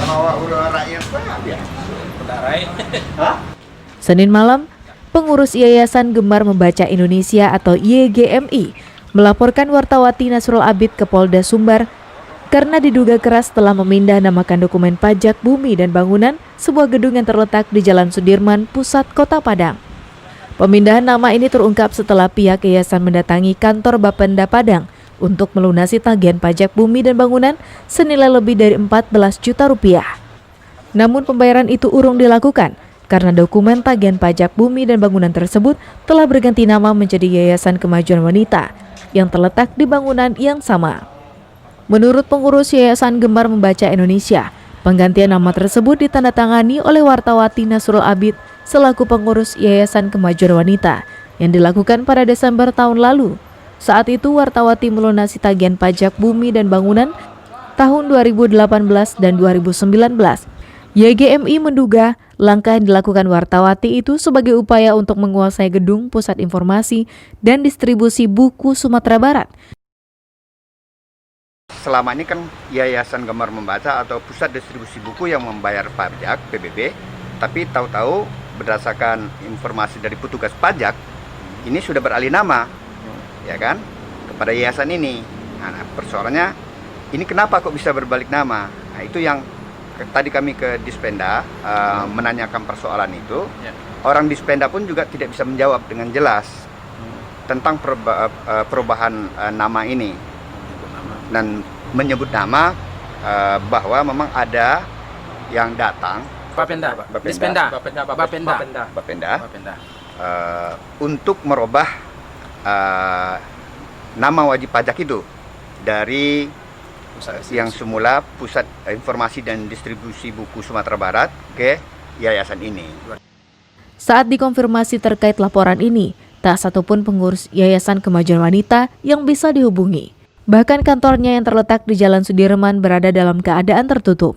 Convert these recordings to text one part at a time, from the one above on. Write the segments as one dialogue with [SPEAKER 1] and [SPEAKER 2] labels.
[SPEAKER 1] Sama rakyat biasa.
[SPEAKER 2] Senin malam, pengurus Yayasan Gemar Membaca Indonesia atau YGMI melaporkan Wartawati Nasrul Abid ke Polda Sumbar karena diduga keras telah memindah namakan dokumen pajak bumi dan bangunan sebuah gedung yang terletak di Jalan Sudirman, pusat Kota Padang. Pemindahan nama ini terungkap setelah pihak yayasan mendatangi kantor Bapenda Padang untuk melunasi tagihan pajak bumi dan bangunan senilai lebih dari 14 juta rupiah. Namun pembayaran itu urung dilakukan karena dokumen tagihan pajak bumi dan bangunan tersebut telah berganti nama menjadi Yayasan Kemajuan Wanita yang terletak di bangunan yang sama. Menurut pengurus Yayasan Gemar Membaca Indonesia, penggantian nama tersebut ditandatangani oleh Wartawati Nasrul Abid selaku pengurus Yayasan Kemajuan Wanita yang dilakukan pada Desember tahun lalu. Saat itu Wartawati melunasi tagihan pajak bumi dan bangunan tahun 2018 dan 2019. YGMI menduga langkah yang dilakukan Wartawati itu sebagai upaya untuk menguasai gedung Pusat Informasi dan Distribusi Buku Sumatera Barat.
[SPEAKER 1] Selama ini kan Yayasan Gemar Membaca atau Pusat Distribusi Buku yang membayar pajak PBB, tapi tahu-tahu berdasarkan informasi dari petugas pajak ini sudah beralih nama, ya kan, kepada yayasan ini. Nah, persoalannya ini kenapa kok bisa berbalik nama? Nah, itu yang tadi kami ke Dispenda menanyakan persoalan itu. Orang Dispenda pun juga tidak bisa menjawab dengan jelas tentang perubahan nama ini. Dan menyebut nama bahwa memang ada yang datang
[SPEAKER 3] Bapenda
[SPEAKER 1] untuk merubah nama wajib pajak itu dari yang semula Pusat Informasi dan Distribusi Buku Sumatera Barat ke yayasan ini.
[SPEAKER 2] Saat dikonfirmasi terkait laporan ini, tak satupun pengurus Yayasan Kemajuan Wanita yang bisa dihubungi. Bahkan kantornya yang terletak di Jalan Sudirman berada dalam keadaan tertutup.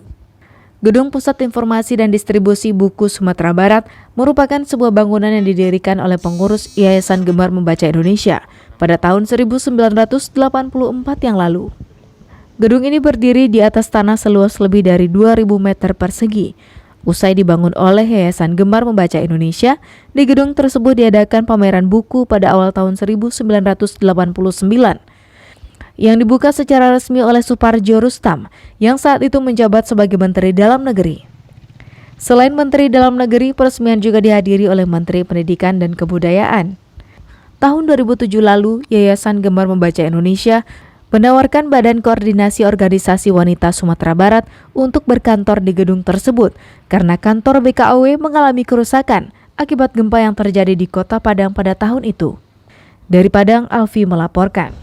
[SPEAKER 2] Gedung Pusat Informasi dan Distribusi Buku Sumatera Barat merupakan sebuah bangunan yang didirikan oleh pengurus Yayasan Gemar Membaca Indonesia pada tahun 1984 yang lalu. Gedung ini berdiri di atas tanah seluas lebih dari 2.000 meter persegi. Usai dibangun oleh Yayasan Gemar Membaca Indonesia, di gedung tersebut diadakan pameran buku pada awal tahun 1989. Yang dibuka secara resmi oleh Suparjo Rustam yang saat itu menjabat sebagai Menteri Dalam Negeri. Selain Menteri Dalam Negeri, peresmian juga dihadiri oleh Menteri Pendidikan dan Kebudayaan. Tahun 2007 lalu, Yayasan Gemar Membaca Indonesia menawarkan Badan Koordinasi Organisasi Wanita Sumatera Barat untuk berkantor di gedung tersebut karena kantor BKOW mengalami kerusakan akibat gempa yang terjadi di Kota Padang pada tahun itu. Dari Padang, Alfi melaporkan.